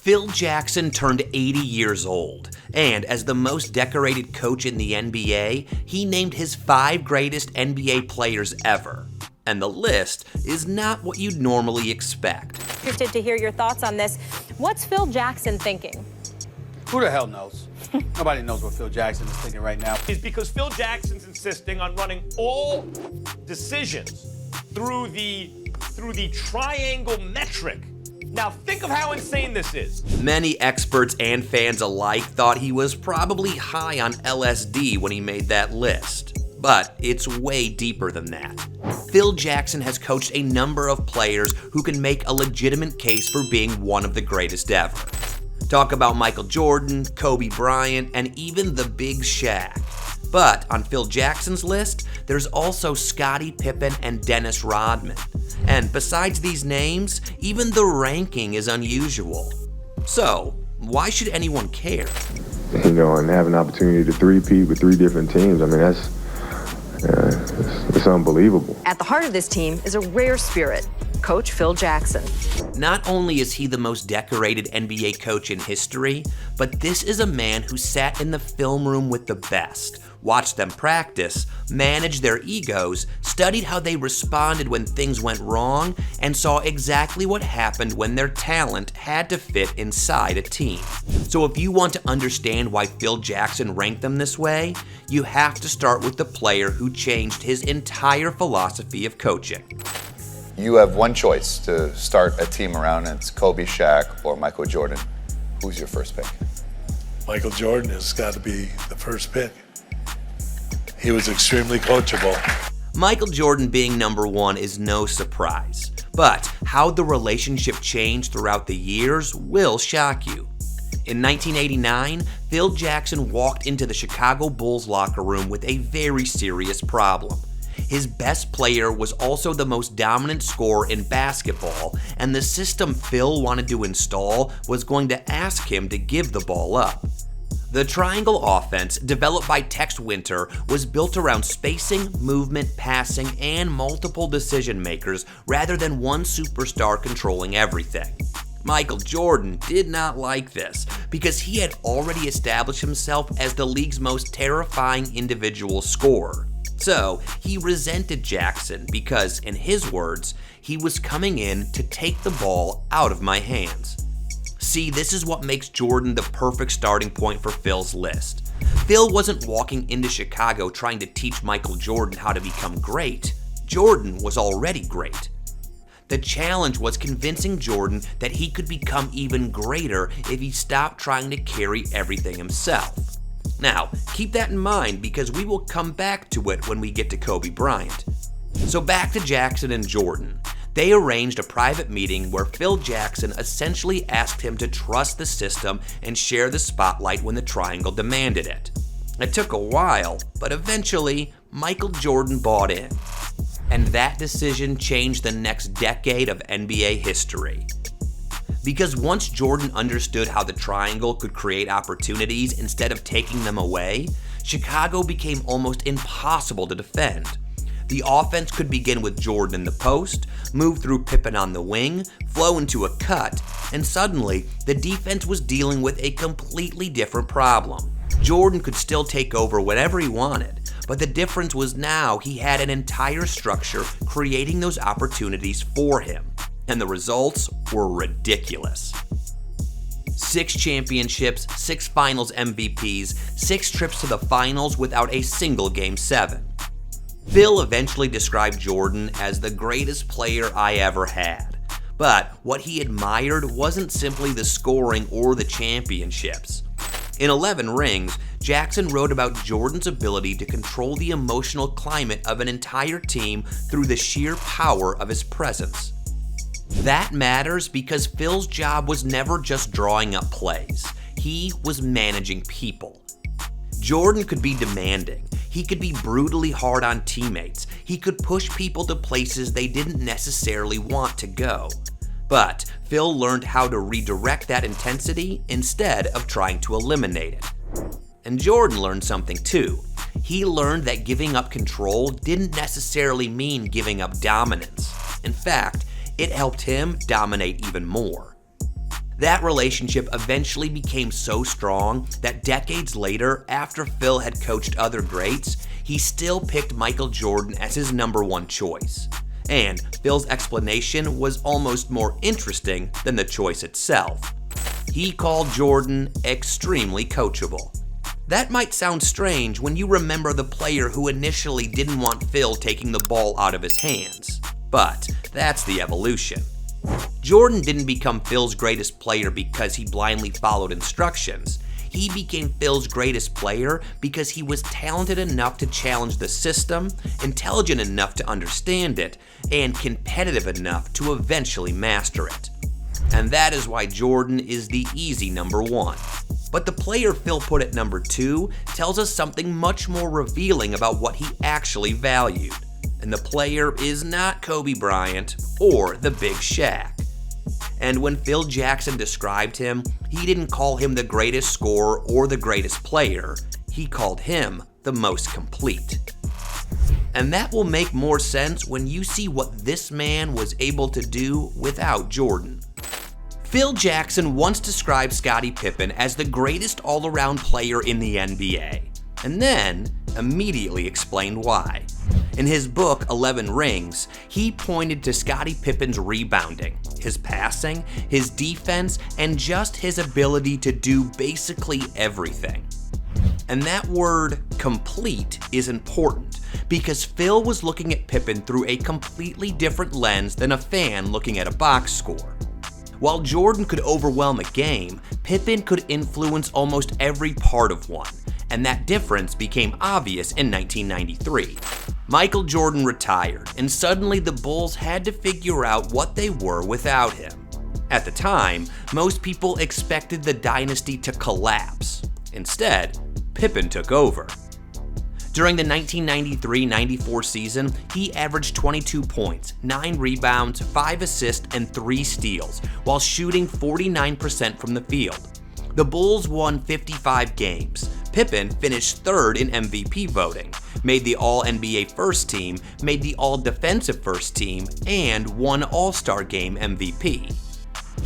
Phil Jackson turned 80 years old, and as the most decorated coach in the NBA, he named his 5 greatest NBA players ever. And the list is not what you'd normally expect. Interested to hear your thoughts on this. What's Phil Jackson thinking? Who the hell knows? Nobody knows what Phil Jackson is thinking right now. Is because Phil Jackson's insisting on running all decisions through the triangle metric. Now think of how insane this is. Many experts and fans alike thought he was probably high on LSD when he made that list. But it's way deeper than that. Phil Jackson has coached a number of players who can make a legitimate case for being one of the greatest ever. Talk about Michael Jordan, Kobe Bryant, and even the Big Shaq. But on Phil Jackson's list, there's also Scottie Pippen and Dennis Rodman. And besides these names, even the ranking is unusual. So, why should anyone care? And have an opportunity to three-peat with 3 different teams, I mean, it's unbelievable. At the heart of this team is a rare spirit, Coach Phil Jackson. Not only is he the most decorated NBA coach in history, but this is a man who sat in the film room with the best, watched them practice, managed their egos, studied how they responded when things went wrong, and saw exactly what happened when their talent had to fit inside a team. So if you want to understand why Phil Jackson ranked them this way, you have to start with the player who changed his entire philosophy of coaching. You have one choice to start a team around, and it's Kobe, Shaq, or Michael Jordan. Who's your first pick? Michael Jordan has got to be the first pick. He was extremely coachable. Michael Jordan being number 1 is no surprise, but how the relationship changed throughout the years will shock you. In 1989, Phil Jackson walked into the Chicago Bulls locker room with a very serious problem. His best player was also the most dominant scorer in basketball, and the system Phil wanted to install was going to ask him to give the ball up. The triangle offense, developed by Tex Winter, was built around spacing, movement, passing, and multiple decision makers rather than one superstar controlling everything. Michael Jordan did not like this because he had already established himself as the league's most terrifying individual scorer. So he resented Jackson because, in his words, he was coming in to take the ball out of my hands. See, this is what makes Jordan the perfect starting point for Phil's list. Phil wasn't walking into Chicago trying to teach Michael Jordan how to become great. Jordan was already great. The challenge was convincing Jordan that he could become even greater if he stopped trying to carry everything himself. Now, keep that in mind because we will come back to it when we get to Kobe Bryant. So back to Jackson and Jordan. They arranged a private meeting where Phil Jackson essentially asked him to trust the system and share the spotlight when the triangle demanded it. It took a while, but eventually, Michael Jordan bought in. And that decision changed the next decade of NBA history. Because once Jordan understood how the triangle could create opportunities instead of taking them away, Chicago became almost impossible to defend. The offense could begin with Jordan in the post, move through Pippen on the wing, flow into a cut, and suddenly the defense was dealing with a completely different problem. Jordan could still take over whenever he wanted, but the difference was now he had an entire structure creating those opportunities for him, and the results were ridiculous. 6 championships, 6 finals MVPs, 6 trips to the finals without a single Game 7. Phil eventually described Jordan as the greatest player I ever had. But what he admired wasn't simply the scoring or the championships. In 11 Rings, Jackson wrote about Jordan's ability to control the emotional climate of an entire team through the sheer power of his presence. That matters because Phil's job was never just drawing up plays. He was managing people. Jordan could be demanding. He could be brutally hard on teammates. He could push people to places they didn't necessarily want to go. But Phil learned how to redirect that intensity instead of trying to eliminate it. And Jordan learned something too. He learned that giving up control didn't necessarily mean giving up dominance. In fact, it helped him dominate even more. That relationship eventually became so strong that decades later, after Phil had coached other greats, he still picked Michael Jordan as his #1 choice. And Phil's explanation was almost more interesting than the choice itself. He called Jordan extremely coachable. That might sound strange when you remember the player who initially didn't want Phil taking the ball out of his hands. But that's the evolution. Jordan didn't become Phil's greatest player because he blindly followed instructions. He became Phil's greatest player because he was talented enough to challenge the system, intelligent enough to understand it, and competitive enough to eventually master it. And that is why Jordan is the easy #1. But the player Phil put at #2 tells us something much more revealing about what he actually valued. And the player is not Kobe Bryant or the Big Shaq. And when Phil Jackson described him, he didn't call him the greatest scorer or the greatest player. He called him the most complete. And that will make more sense when you see what this man was able to do without Jordan. Phil Jackson once described Scottie Pippen as the greatest all-around player in the NBA, and then immediately explained why. In his book, 11 Rings, he pointed to Scottie Pippen's rebounding, his passing, his defense, and just his ability to do basically everything. And that word, complete, is important because Phil was looking at Pippen through a completely different lens than a fan looking at a box score. While Jordan could overwhelm a game, Pippen could influence almost every part of one, and that difference became obvious in 1993. Michael Jordan retired, and suddenly the Bulls had to figure out what they were without him. At the time, most people expected the dynasty to collapse. Instead, Pippen took over. During the 1993-94 season, he averaged 22 points, 9 rebounds, 5 assists, and 3 steals, while shooting 49% from the field. The Bulls won 55 games. Pippen finished 3rd in MVP voting, made the All-NBA First Team, made the All-Defensive First Team, and won All-Star Game MVP.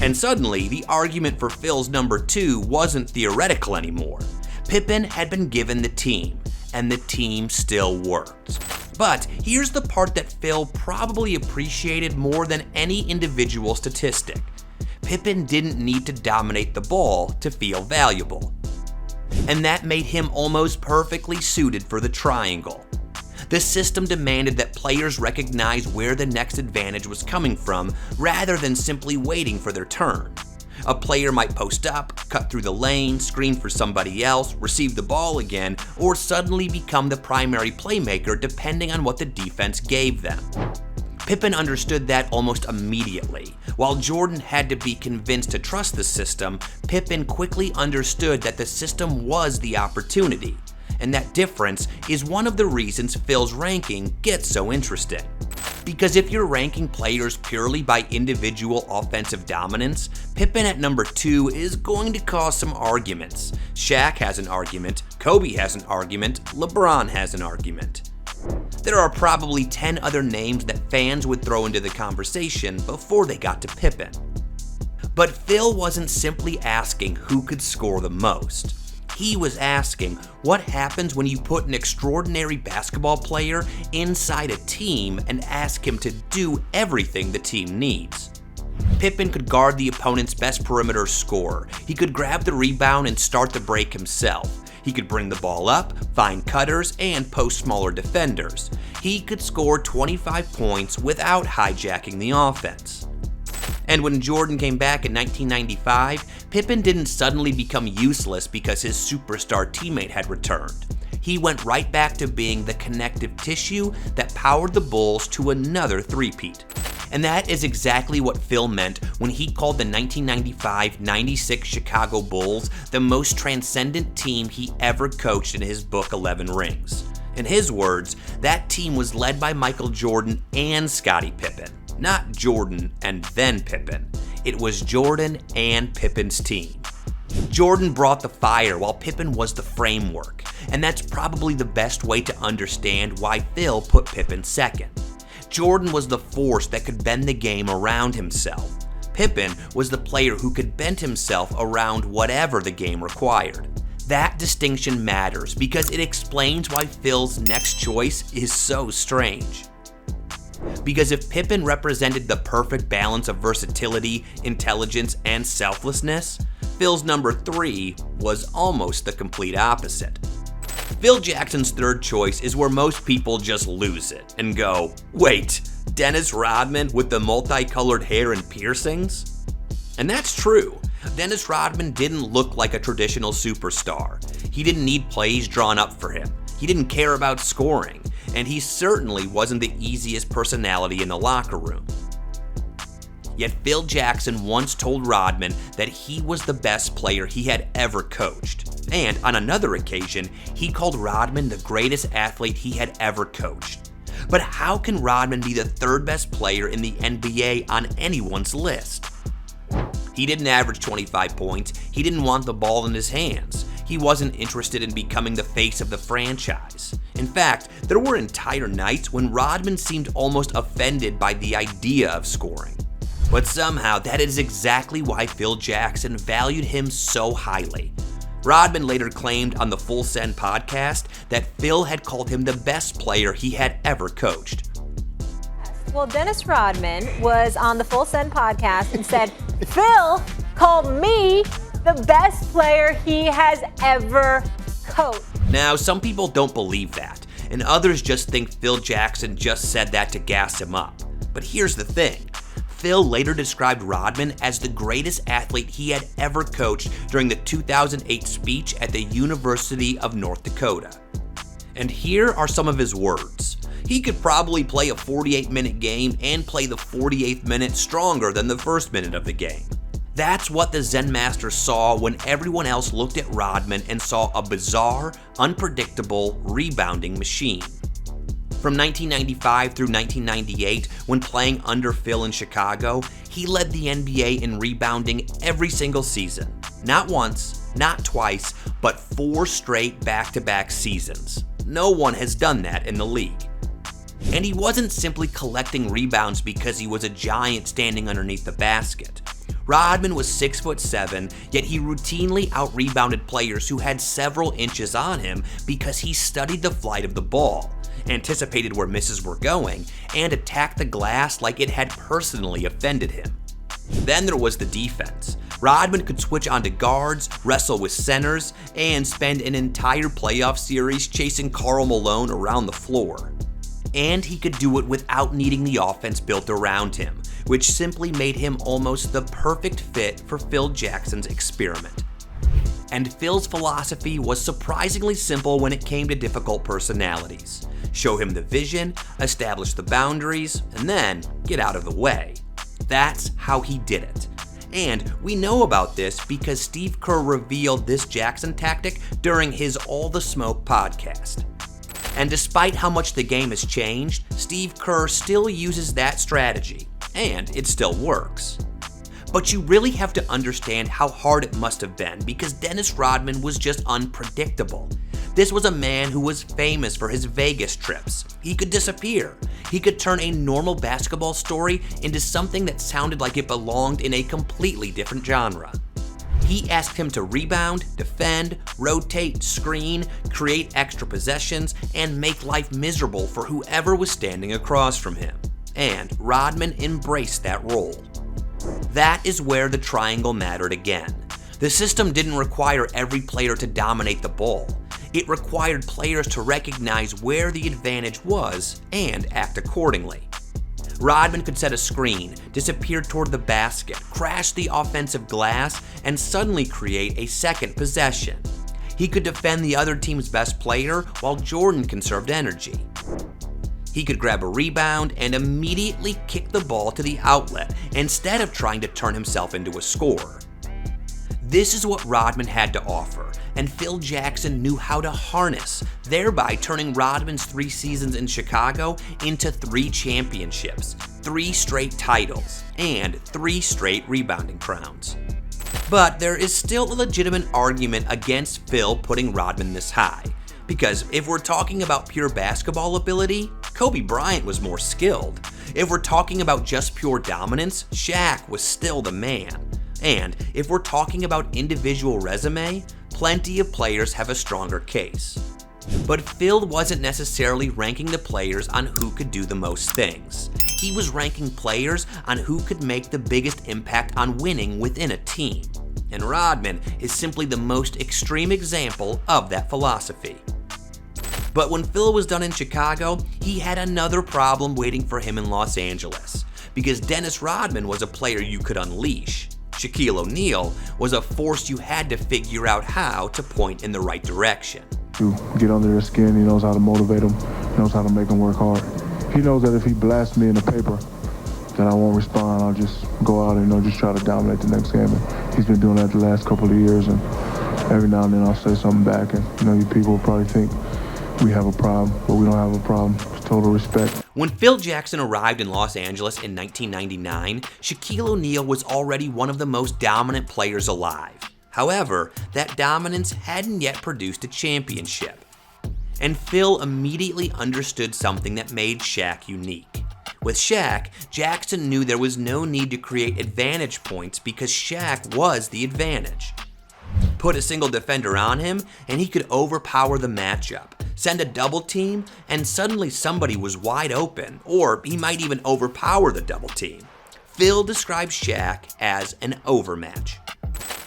And suddenly, the argument for Phil's #2 wasn't theoretical anymore. Pippen had been given the team, and the team still worked. But here's the part that Phil probably appreciated more than any individual statistic. Pippen didn't need to dominate the ball to feel valuable. And that made him almost perfectly suited for the triangle. The system demanded that players recognize where the next advantage was coming from rather than simply waiting for their turn. A player might post up, cut through the lane, screen for somebody else, receive the ball again, or suddenly become the primary playmaker depending on what the defense gave them. Pippen understood that almost immediately. While Jordan had to be convinced to trust the system, Pippen quickly understood that the system was the opportunity. And that difference is one of the reasons Phil's ranking gets so interesting. Because if you're ranking players purely by individual offensive dominance, Pippen at #2 is going to cause some arguments. Shaq has an argument, Kobe has an argument, LeBron has an argument. There are probably 10 other names that fans would throw into the conversation before they got to Pippen. But Phil wasn't simply asking who could score the most. He was asking what happens when you put an extraordinary basketball player inside a team and ask him to do everything the team needs. Pippen could guard the opponent's best perimeter scorer. He could grab the rebound and start the break himself. He could bring the ball up, find cutters, and post smaller defenders. He could score 25 points without hijacking the offense. And when Jordan came back in 1995, Pippen didn't suddenly become useless because his superstar teammate had returned. He went right back to being the connective tissue that powered the Bulls to another three-peat. And that is exactly what Phil meant when he called the 1995-96 Chicago Bulls the most transcendent team he ever coached in his book 11 Rings. In his words, that team was led by Michael Jordan and Scottie Pippen. Not Jordan and then Pippen. It was Jordan and Pippen's team. Jordan brought the fire while Pippen was the framework, and that's probably the best way to understand why Phil put Pippen second. Jordan was the force that could bend the game around himself. Pippen was the player who could bend himself around whatever the game required. That distinction matters because it explains why Phil's next choice is so strange. Because if Pippen represented the perfect balance of versatility, intelligence, and selflessness, Phil's number 3 was almost the complete opposite. Phil Jackson's third choice is where most people just lose it and go, wait, Dennis Rodman with the multicolored hair and piercings? And that's true. Dennis Rodman didn't look like a traditional superstar. He didn't need plays drawn up for him. He didn't care about scoring, and he certainly wasn't the easiest personality in the locker room. Yet Phil Jackson once told Rodman that he was the best player he had ever coached. And on another occasion, he called Rodman the greatest athlete he had ever coached. But how can Rodman be the third best player in the NBA on anyone's list? He didn't average 25 points. He didn't want the ball in his hands. He wasn't interested in becoming the face of the franchise. In fact, there were entire nights when Rodman seemed almost offended by the idea of scoring. But somehow, that is exactly why Phil Jackson valued him so highly. Rodman later claimed on the Full Send podcast that Phil had called him the best player he had ever coached. Well, Dennis Rodman was on the Full Send podcast and said, Phil called me the best player he has ever coached. Now, some people don't believe that, and others just think Phil Jackson just said that to gas him up. But here's the thing. Phil later described Rodman as the greatest athlete he had ever coached during the 2008 speech at the University of North Dakota. And here are some of his words. He could probably play a 48-minute game and play the 48th minute stronger than the first minute of the game. That's what the Zen Master saw when everyone else looked at Rodman and saw a bizarre, unpredictable rebounding machine. From 1995 through 1998, when playing under Phil in Chicago, he led the NBA in rebounding every single season. Not once, not twice, but 4 straight back-to-back seasons. No one has done that in the league. And he wasn't simply collecting rebounds because he was a giant standing underneath the basket. Rodman was 6'7", yet he routinely out-rebounded players who had several inches on him because he studied the flight of the ball, anticipated where misses were going, and attacked the glass like it had personally offended him. Then there was the defense. Rodman could switch onto guards, wrestle with centers, and spend an entire playoff series chasing Karl Malone around the floor. And he could do it without needing the offense built around him, which simply made him almost the perfect fit for Phil Jackson's experiment. And Phil's philosophy was surprisingly simple when it came to difficult personalities. Show him the vision, establish the boundaries, and then get out of the way. That's how he did it. And we know about this because Steve Kerr revealed this Jackson tactic during his All the Smoke podcast. And despite how much the game has changed, Steve Kerr still uses that strategy, and it still works. But you really have to understand how hard it must have been because Dennis Rodman was just unpredictable. This was a man who was famous for his Vegas trips. He could disappear. He could turn a normal basketball story into something that sounded like it belonged in a completely different genre. He asked him to rebound, defend, rotate, screen, create extra possessions, and make life miserable for whoever was standing across from him. And Rodman embraced that role. That is where the triangle mattered again. The system didn't require every player to dominate the ball. It required players to recognize where the advantage was and act accordingly. Rodman could set a screen, disappear toward the basket, crash the offensive glass, and suddenly create a second possession. He could defend the other team's best player while Jordan conserved energy. He could grab a rebound and immediately kick the ball to the outlet instead of trying to turn himself into a scorer. This is what Rodman had to offer, and Phil Jackson knew how to harness, thereby turning Rodman's 3 seasons in Chicago into 3 championships, 3 straight titles, and 3 straight rebounding crowns. But there is still a legitimate argument against Phil putting Rodman this high, because if we're talking about pure basketball ability, Kobe Bryant was more skilled. If we're talking about just pure dominance, Shaq was still the man. And if we're talking about individual resume, plenty of players have a stronger case. But Phil wasn't necessarily ranking the players on who could do the most things. He was ranking players on who could make the biggest impact on winning within a team. And Rodman is simply the most extreme example of that philosophy. But when Phil was done in Chicago, he had another problem waiting for him in Los Angeles. Because Dennis Rodman was a player you could unleash. Shaquille O'Neal was a force you had to figure out how to point in the right direction. To get under their skin, he knows how to motivate them, he knows how to make them work hard. He knows that if he blasts me in the paper, then I won't respond. I'll just go out and just try to dominate the next game. And he's been doing that the last couple of years, and every now and then I'll say something back, and you people will probably think we have a problem, but we don't have a problem. It's total respect. When Phil Jackson arrived in Los Angeles in 1999, Shaquille O'Neal was already one of the most dominant players alive. However, that dominance hadn't yet produced a championship. And Phil immediately understood something that made Shaq unique. With Shaq, Jackson knew there was no need to create advantage points because Shaq was the advantage. Put a single defender on him, and he could overpower the matchup, send a double team, and suddenly somebody was wide open, or he might even overpower the double team. Phil describes Shaq as an overmatch.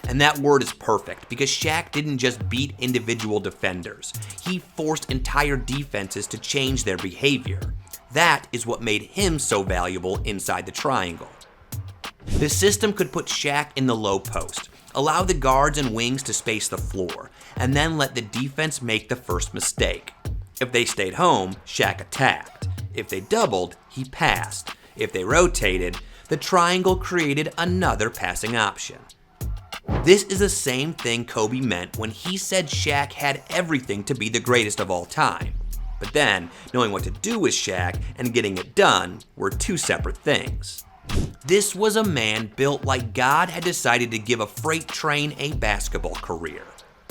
And that word is perfect because Shaq didn't just beat individual defenders. He forced entire defenses to change their behavior. That is what made him so valuable inside the triangle. The system could put Shaq in the low post, allow the guards and wings to space the floor, and then let the defense make the first mistake. If they stayed home, Shaq attacked. If they doubled, he passed. If they rotated, the triangle created another passing option. This is the same thing Kobe meant when he said Shaq had everything to be the greatest of all time. But then, knowing what to do with Shaq and getting it done were two separate things. This was a man built like God had decided to give a freight train a basketball career.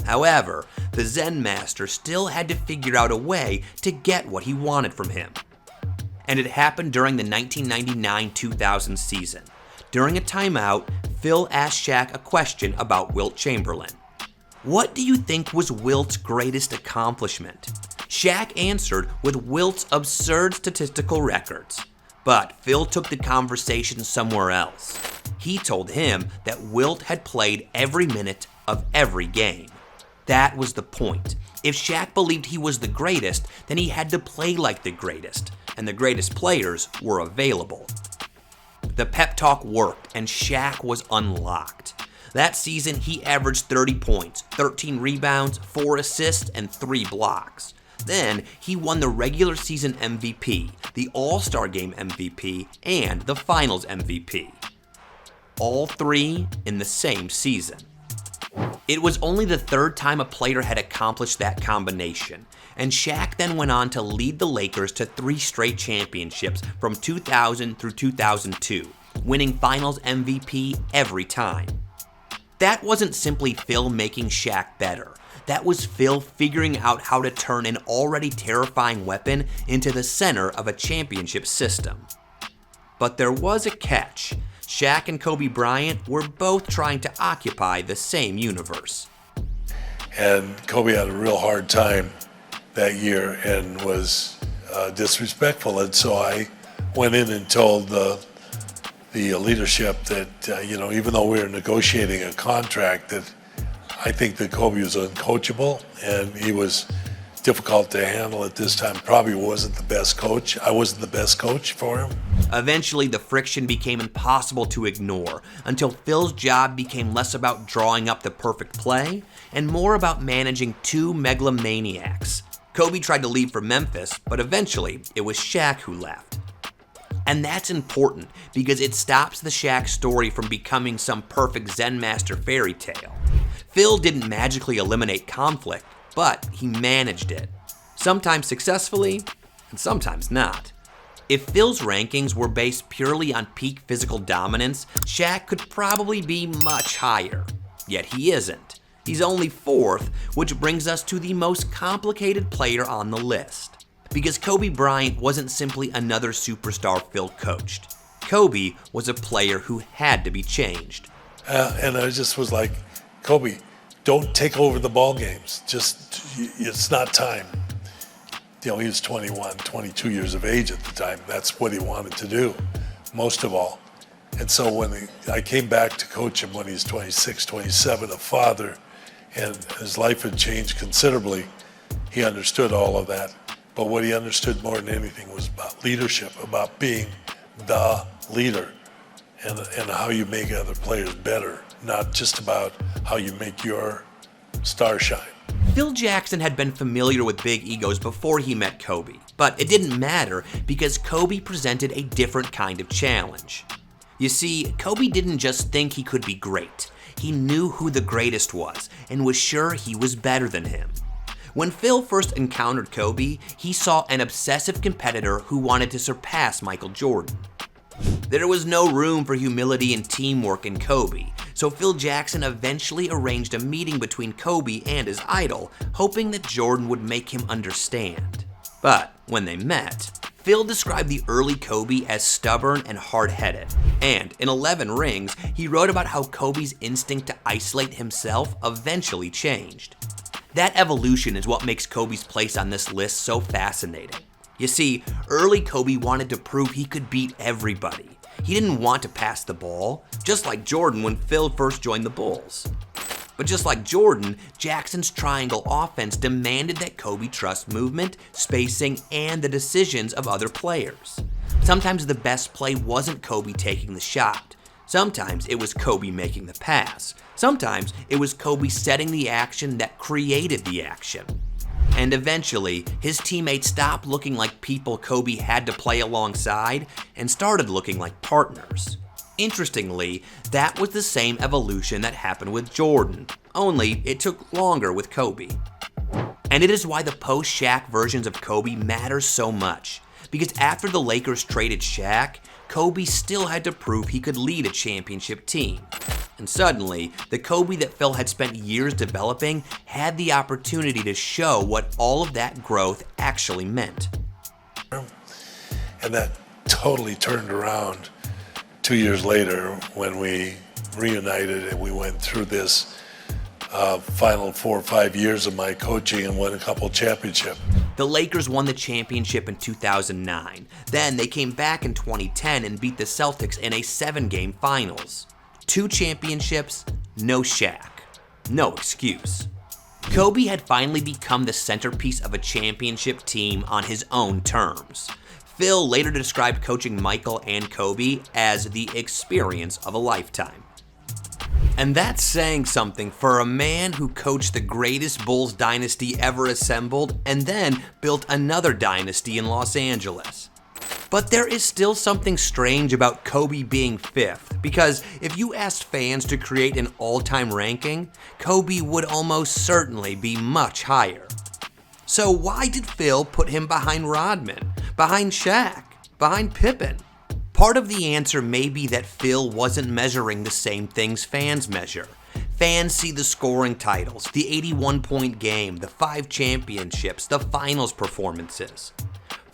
However, the Zen master still had to figure out a way to get what he wanted from him. And it happened during the 1999-2000 season. During a timeout, Phil asked Shaq a question about Wilt Chamberlain. What do you think was Wilt's greatest accomplishment? Shaq answered with Wilt's absurd statistical records. But Phil took the conversation somewhere else. He told him that Wilt had played every minute of every game. That was the point. If Shaq believed he was the greatest, then he had to play like the greatest, and the greatest players were available. The pep talk worked, and Shaq was unlocked. That season, he averaged 30 points, 13 rebounds, 4 assists, and 3 blocks. Then, he won the regular season MVP, the All-Star Game MVP, and the Finals MVP. All 3 in the same season. It was only the third time a player had accomplished that combination, and Shaq then went on to lead the Lakers to 3 straight championships from 2000 through 2002, winning Finals MVP every time. That wasn't simply Phil making Shaq better. That was Phil figuring out how to turn an already terrifying weapon into the center of a championship system. But there was a catch. Shaq and Kobe Bryant were both trying to occupy the same universe. And Kobe had a real hard time that year and was disrespectful. And so I went in and told the leadership that, even though we were negotiating a contract, that I think that Kobe was uncoachable and he was difficult to handle at this time. Probably wasn't the best coach. I wasn't the best coach for him. Eventually, the friction became impossible to ignore until Phil's job became less about drawing up the perfect play and more about managing 2 megalomaniacs. Kobe tried to leave for Memphis, but eventually it was Shaq who left. And that's important because it stops the Shaq story from becoming some perfect Zen master fairy tale. Phil didn't magically eliminate conflict, but he managed it. Sometimes successfully, and sometimes not. If Phil's rankings were based purely on peak physical dominance, Shaq could probably be much higher. Yet he isn't. He's only 4th, which brings us to the most complicated player on the list. Because Kobe Bryant wasn't simply another superstar Phil coached. Kobe was a player who had to be changed. And I just was like, Kobe, don't take over the ball games. Just, it's not time. He was 21, 22 years of age at the time. That's what he wanted to do, most of all. And so when I came back to coach him when he's 26, 27, a father, and his life had changed considerably, he understood all of that. But what he understood more than anything was about leadership, about being the leader, and how you make other players better, not just about how you make your star shine. Phil Jackson had been familiar with big egos before he met Kobe, but it didn't matter because Kobe presented a different kind of challenge. You see, Kobe didn't just think he could be great. He knew who the greatest was and was sure he was better than him. When Phil first encountered Kobe, he saw an obsessive competitor who wanted to surpass Michael Jordan. There was no room for humility and teamwork in Kobe, so Phil Jackson eventually arranged a meeting between Kobe and his idol, hoping that Jordan would make him understand. But when they met, Phil described the early Kobe as stubborn and hard-headed, and in 11 Rings, he wrote about how Kobe's instinct to isolate himself eventually changed. That evolution is what makes Kobe's place on this list so fascinating. You see, early Kobe wanted to prove he could beat everybody. He didn't want to pass the ball, just like Jordan when Phil first joined the Bulls. But just like Jordan, Jackson's triangle offense demanded that Kobe trust movement, spacing, and the decisions of other players. Sometimes the best play wasn't Kobe taking the shot. Sometimes it was Kobe making the pass. Sometimes it was Kobe setting the action that created the action. And eventually, his teammates stopped looking like people Kobe had to play alongside and started looking like partners. Interestingly, that was the same evolution that happened with Jordan, only it took longer with Kobe. And it is why the post-Shaq versions of Kobe matter so much, because after the Lakers traded Shaq, Kobe still had to prove he could lead a championship team. And suddenly, the Kobe that Phil had spent years developing had the opportunity to show what all of that growth actually meant. And that totally turned around 2 years later when we reunited and we went through this final 4 or 5 years of my coaching and won a couple championships. The Lakers won the championship in 2009. Then they came back in 2010 and beat the Celtics in a 7-game finals. 2 championships, no Shaq. No excuse. Kobe had finally become the centerpiece of a championship team on his own terms. Phil later described coaching Michael and Kobe as the experience of a lifetime. And that's saying something for a man who coached the greatest Bulls dynasty ever assembled and then built another dynasty in Los Angeles. But there is still something strange about Kobe being 5th, because if you asked fans to create an all-time ranking, Kobe would almost certainly be much higher. So why did Phil put him behind Rodman, behind Shaq, behind Pippen? Part of the answer may be that Phil wasn't measuring the same things fans measure. Fans see the scoring titles, the 81-point game, the 5 championships, the finals performances.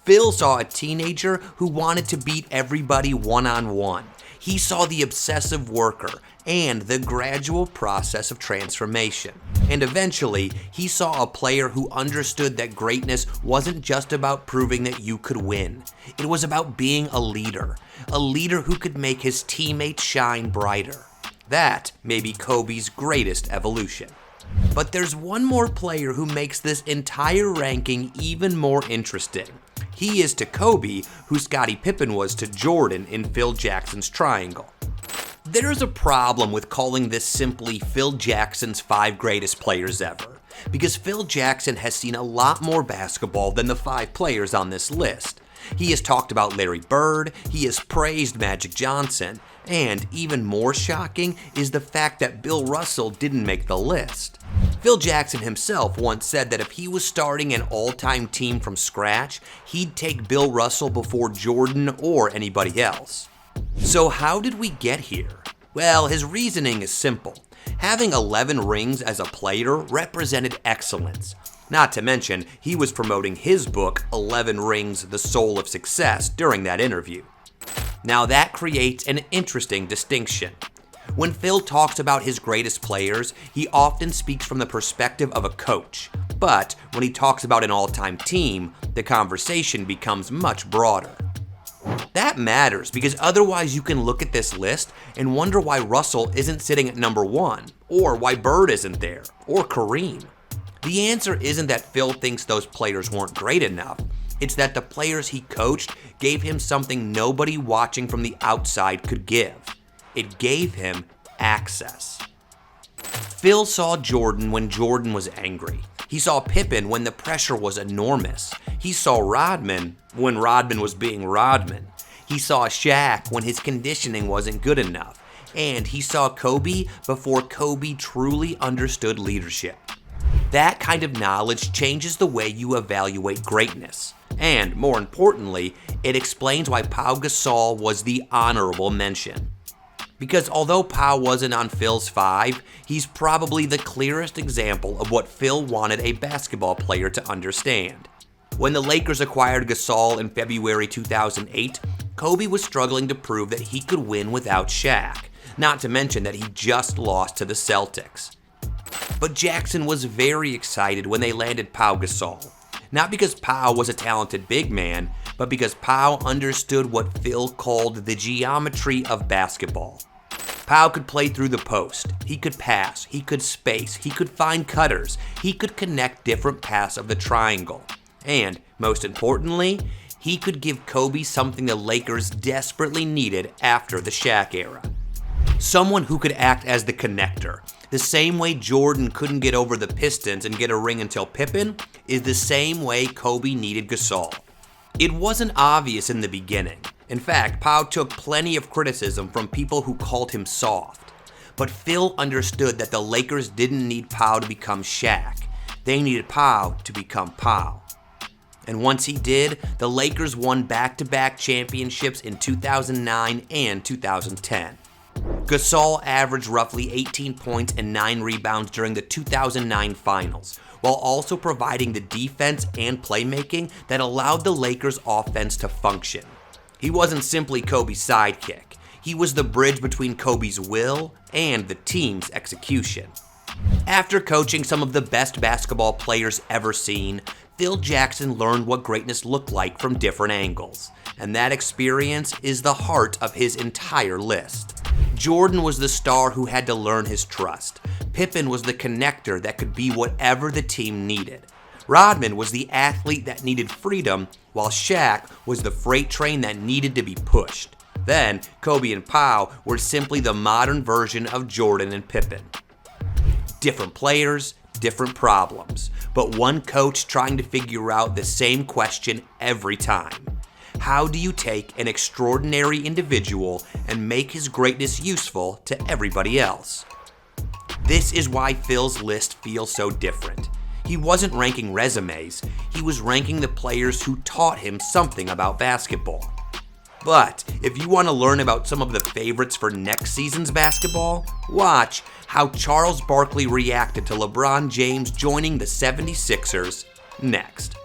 Phil saw a teenager who wanted to beat everybody one-on-one. He saw the obsessive worker and the gradual process of transformation. And eventually, he saw a player who understood that greatness wasn't just about proving that you could win. It was about being a leader who could make his teammates shine brighter. That may be Kobe's greatest evolution. But there's one more player who makes this entire ranking even more interesting. He is to Kobe who Scottie Pippen was to Jordan in Phil Jackson's triangle. There's a problem with calling this simply Phil Jackson's 5 greatest players ever, because Phil Jackson has seen a lot more basketball than the 5 players on this list. He has talked about Larry Bird, he has praised Magic Johnson, and even more shocking is the fact that Bill Russell didn't make the list. Phil Jackson himself once said that if he was starting an all-time team from scratch, he'd take Bill Russell before Jordan or anybody else. So how did we get here? Well, his reasoning is simple. Having 11 rings as a player represented excellence. Not to mention, he was promoting his book, 11 Rings, The Soul of Success, during that interview. Now that creates an interesting distinction. When Phil talks about his greatest players, he often speaks from the perspective of a coach. But when he talks about an all-time team, the conversation becomes much broader. That matters because otherwise you can look at this list and wonder why Russell isn't sitting at number 1, or why Bird isn't there, or Kareem. The answer isn't that Phil thinks those players weren't great enough. It's that the players he coached gave him something nobody watching from the outside could give. It gave him access. Phil saw Jordan when Jordan was angry. He saw Pippen when the pressure was enormous. He saw Rodman when Rodman was being Rodman. He saw Shaq when his conditioning wasn't good enough. And he saw Kobe before Kobe truly understood leadership. That kind of knowledge changes the way you evaluate greatness. And more importantly, it explains why Pau Gasol was the honorable mention. Because although Pau wasn't on Phil's 5, he's probably the clearest example of what Phil wanted a basketball player to understand. When the Lakers acquired Gasol in February 2008, Kobe was struggling to prove that he could win without Shaq, not to mention that he just lost to the Celtics. But Jackson was very excited when they landed Pau Gasol. Not because Pau was a talented big man, but because Pau understood what Phil called the geometry of basketball. Pau could play through the post, he could pass, he could space, he could find cutters, he could connect different paths of the triangle. And, most importantly, he could give Kobe something the Lakers desperately needed after the Shaq era. Someone who could act as the connector. The same way Jordan couldn't get over the Pistons and get a ring until Pippen is the same way Kobe needed Gasol. It wasn't obvious in the beginning. In fact, Pau took plenty of criticism from people who called him soft. But Phil understood that the Lakers didn't need Pau to become Shaq. They needed Pau to become Pau. And once he did, the Lakers won back-to-back championships in 2009 and 2010. Gasol averaged roughly 18 points and 9 rebounds during the 2009 finals, while also providing the defense and playmaking that allowed the Lakers' offense to function. He wasn't simply Kobe's sidekick. He was the bridge between Kobe's will and the team's execution. After coaching some of the best basketball players ever seen, Phil Jackson learned what greatness looked like from different angles, and that experience is the heart of his entire list. Jordan was the star who had to learn his trust. Pippen was the connector that could be whatever the team needed. Rodman was the athlete that needed freedom, while Shaq was the freight train that needed to be pushed. Then, Kobe and Pau were simply the modern version of Jordan and Pippen. Different players, different problems, but one coach trying to figure out the same question every time. How do you take an extraordinary individual and make his greatness useful to everybody else? This is why Phil's list feels so different. He wasn't ranking resumes, he was ranking the players who taught him something about basketball. But if you want to learn about some of the favorites for next season's basketball, watch how Charles Barkley reacted to LeBron James joining the 76ers next.